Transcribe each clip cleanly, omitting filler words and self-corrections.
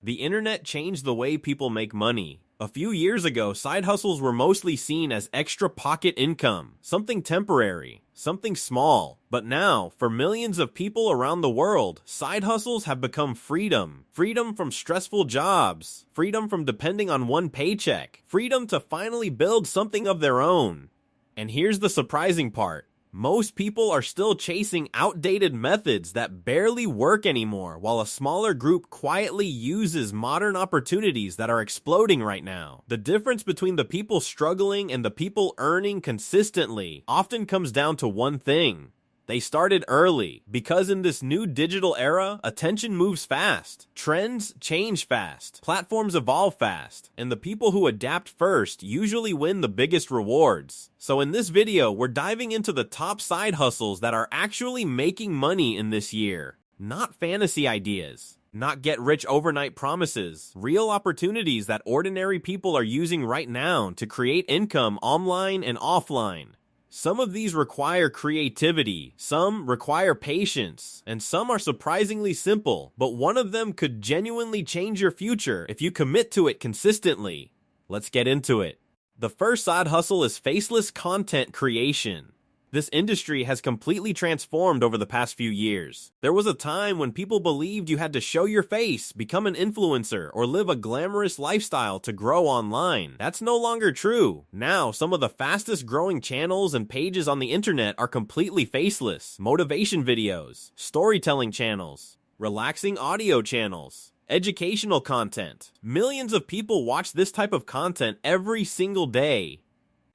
The internet changed the way people make money. A few years ago, side hustles were mostly seen as extra pocket income, something temporary, something small. But now, for millions of people around the world, side hustles have become freedom. Freedom from stressful jobs, freedom from depending on one paycheck, freedom to finally build something of their own. And here's the surprising part. Most people are still chasing outdated methods that barely work anymore, while a smaller group quietly uses modern opportunities that are exploding right now. The difference between the people struggling and the people earning consistently often comes down to one thing. They started early, because in this new digital era, attention moves fast, trends change fast, platforms evolve fast, and the people who adapt first usually win the biggest rewards. So in this video, we're diving into the top side hustles that are actually making money in this year. Not fantasy ideas, not get rich overnight promises, real opportunities that ordinary people are using right now to create income online and offline. Some of these require creativity, some require patience, and some are surprisingly simple, but one of them could genuinely change your future if you commit to it consistently. Let's get into it. The first side hustle is faceless content creation. This industry has completely transformed over the past few years. There was a time when people believed you had to show your face, become an influencer, or live a glamorous lifestyle to grow online. That's no longer true. Now, some of the fastest growing channels and pages on the internet are completely faceless. Motivation videos, storytelling channels, relaxing audio channels, educational content. Millions of people watch this type of content every single day.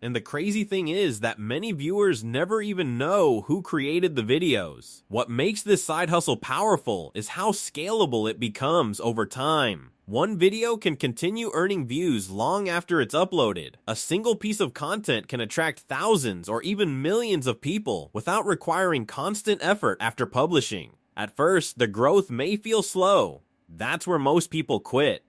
And the crazy thing is that many viewers never even know who created the videos. What makes this side hustle powerful is how scalable it becomes over time. One video can continue earning views long after it's uploaded. A single piece of content can attract thousands or even millions of people without requiring constant effort after publishing. At first, the growth may feel slow. That's where most people quit.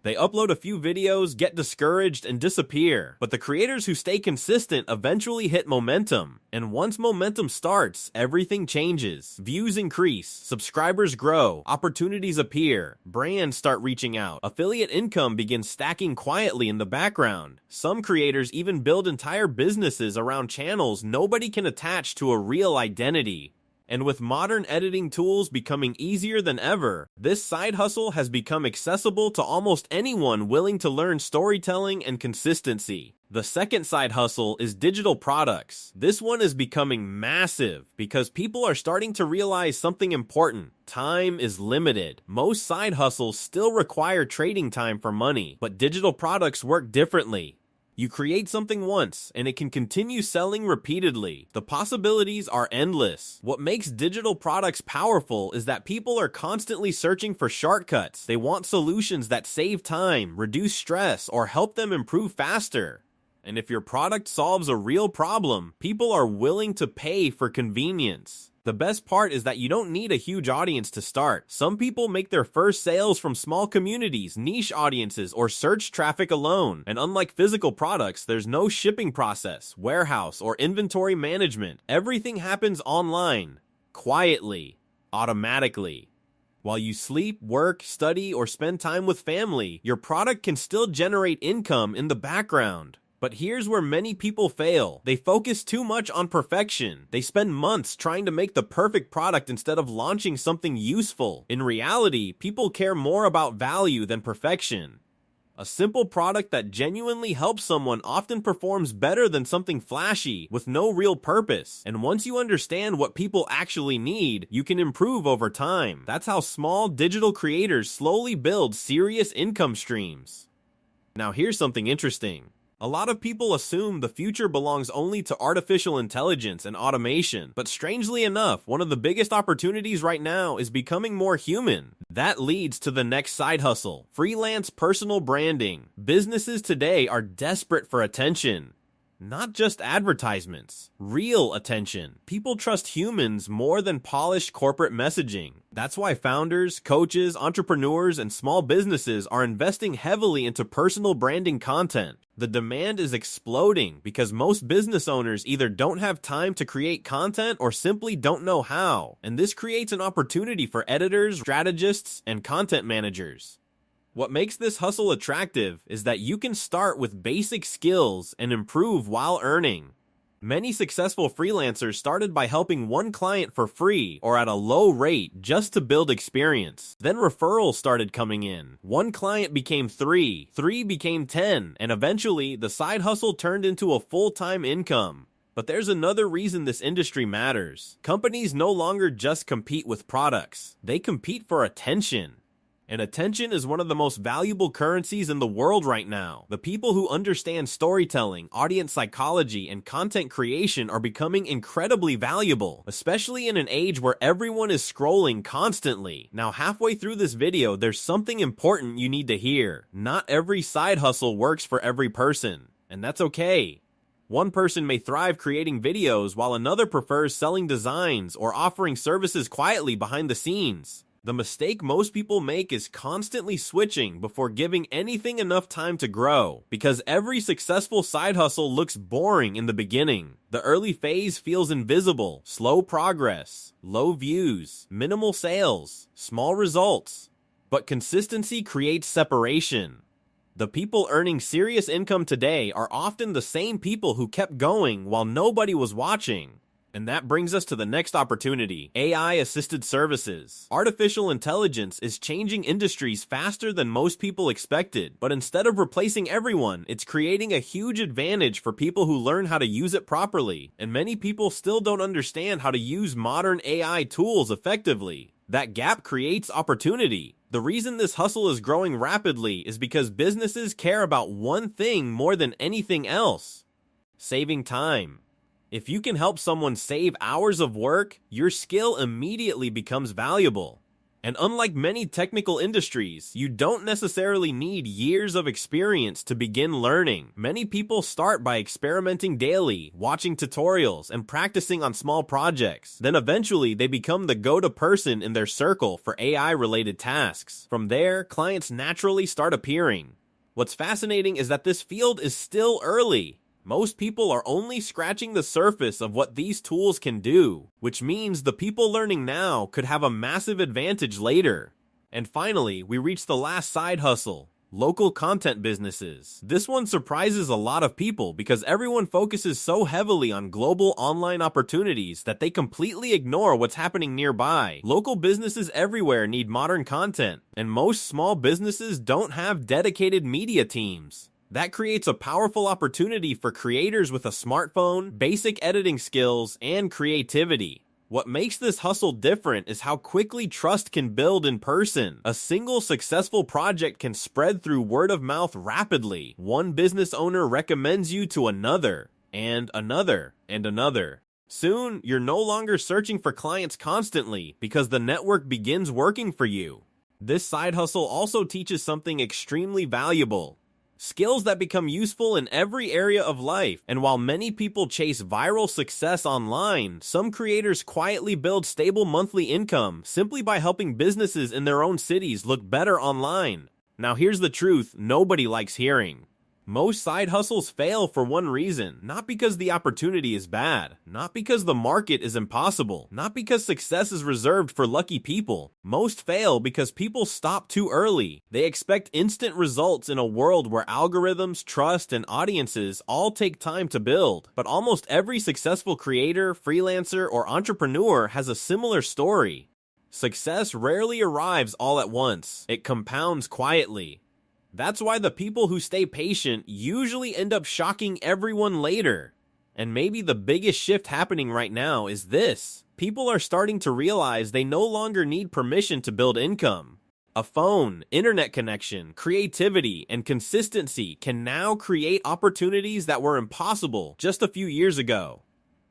They upload a few videos, get discouraged, and disappear. But the creators who stay consistent eventually hit momentum. And once momentum starts, everything changes. Views increase, subscribers grow, opportunities appear, brands start reaching out, affiliate income begins stacking quietly in the background. Some creators even build entire businesses around channels nobody can attach to a real identity. And with modern editing tools becoming easier than ever, this side hustle has become accessible to almost anyone willing to learn storytelling and consistency. The second side hustle is digital products. This one is becoming massive because people are starting to realize something important. Time is limited. Most side hustles still require trading time for money, but digital products work differently. You create something once, and it can continue selling repeatedly. The possibilities are endless. What makes digital products powerful is that people are constantly searching for shortcuts. They want solutions that save time, reduce stress, or help them improve faster. And if your product solves a real problem, people are willing to pay for convenience. The best part is that you don't need a huge audience to start. Some people make their first sales from small communities, niche audiences, or search traffic alone. And unlike physical products, there's no shipping process, warehouse, or inventory management. Everything happens online, quietly, automatically. While you sleep, work, study, or spend time with family, your product can still generate income in the background. But here's where many people fail. They focus too much on perfection. They spend months trying to make the perfect product instead of launching something useful. In reality, people care more about value than perfection. A simple product that genuinely helps someone often performs better than something flashy with no real purpose. And once you understand what people actually need, you can improve over time. That's how small digital creators slowly build serious income streams. Now here's something interesting. A lot of people assume the future belongs only to artificial intelligence and automation, but strangely enough, one of the biggest opportunities right now is becoming more human. That leads to the next side hustle, freelance personal branding. Businesses today are desperate for attention. Not just advertisements, real attention. People trust humans more than polished corporate messaging. That's why founders, coaches, entrepreneurs, and small businesses are investing heavily into personal branding content. The demand is exploding because most business owners either don't have time to create content or simply don't know how. And this creates an opportunity for editors, strategists, and content managers. What makes this hustle attractive is that you can start with basic skills and improve while earning. Many successful freelancers started by helping one client for free or at a low rate just to build experience. Then referrals started coming in. One client became 3, 3 became 10, and eventually the side hustle turned into a full-time income. But there's another reason this industry matters. Companies no longer just compete with products. They compete for attention. And attention is one of the most valuable currencies in the world right now. The people who understand storytelling, audience psychology, and content creation are becoming incredibly valuable, especially in an age where everyone is scrolling constantly. Now, halfway through this video, there's something important you need to hear. Not every side hustle works for every person, and that's okay. One person may thrive creating videos while another prefers selling designs or offering services quietly behind the scenes. The mistake most people make is constantly switching before giving anything enough time to grow, because every successful side hustle looks boring in the beginning. The early phase feels invisible, slow progress, low views, minimal sales, small results. But consistency creates separation. The people earning serious income today are often the same people who kept going while nobody was watching. And that brings us to the next opportunity, AI-assisted services. Artificial intelligence is changing industries faster than most people expected, but instead of replacing everyone, it's creating a huge advantage for people who learn how to use it properly. And many people still don't understand how to use modern AI tools effectively. That gap creates opportunity. The reason this hustle is growing rapidly is because businesses care about one thing more than anything else: saving time. If you can help someone save hours of work, your skill immediately becomes valuable. And unlike many technical industries, you don't necessarily need years of experience to begin learning. Many people start by experimenting daily, watching tutorials, and practicing on small projects. Then eventually, they become the go-to person in their circle for AI-related tasks. From there, clients naturally start appearing. What's fascinating is that this field is still early. Most people are only scratching the surface of what these tools can do, which means the people learning now could have a massive advantage later. And finally, we reach the last side hustle: local content businesses. This one surprises a lot of people because everyone focuses so heavily on global online opportunities that they completely ignore what's happening nearby. Local businesses everywhere need modern content, and most small businesses don't have dedicated media teams. That creates a powerful opportunity for creators with a smartphone, basic editing skills, and creativity. What makes this hustle different is how quickly trust can build in person. A single successful project can spread through word of mouth rapidly. One business owner recommends you to another, and another, and another. Soon, you're no longer searching for clients constantly because the network begins working for you. This side hustle also teaches something extremely valuable: skills that become useful in every area of life. And while many people chase viral success online, some creators quietly build stable monthly income simply by helping businesses in their own cities look better online. Now here's the truth nobody likes hearing. Most side hustles fail for one reason: not because the opportunity is bad, not because the market is impossible, not because success is reserved for lucky people. Most fail because people stop too early. They expect instant results in a world where algorithms, trust, and audiences all take time to build. But almost every successful creator, freelancer, or entrepreneur has a similar story. Success rarely arrives all at once. It compounds quietly. That's why the people who stay patient usually end up shocking everyone later. And maybe the biggest shift happening right now is this: people are starting to realize they no longer need permission to build income. A phone, internet connection, creativity, and consistency can now create opportunities that were impossible just a few years ago.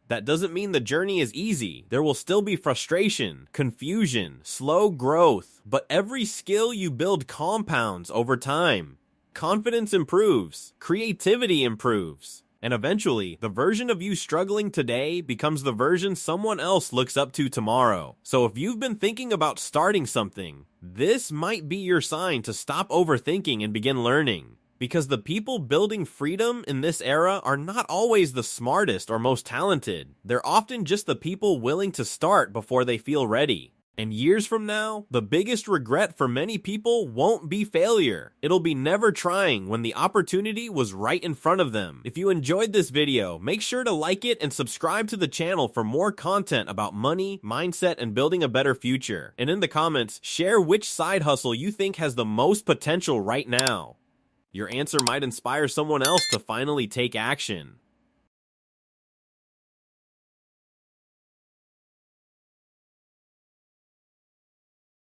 That doesn't mean the journey is easy. There will still be frustration, confusion, slow growth, but every skill you build compounds over time. Confidence improves, creativity improves, and eventually, the version of you struggling today becomes the version someone else looks up to tomorrow. So if you've been thinking about starting something, this might be your sign to stop overthinking and begin learning. Because the people building freedom in this era are not always the smartest or most talented. They're often just the people willing to start before they feel ready. And years from now, the biggest regret for many people won't be failure. It'll be never trying when the opportunity was right in front of them. If you enjoyed this video, make sure to like it and subscribe to the channel for more content about money, mindset, and building a better future. And in the comments, share which side hustle you think has the most potential right now. Your answer might inspire someone else to finally take action.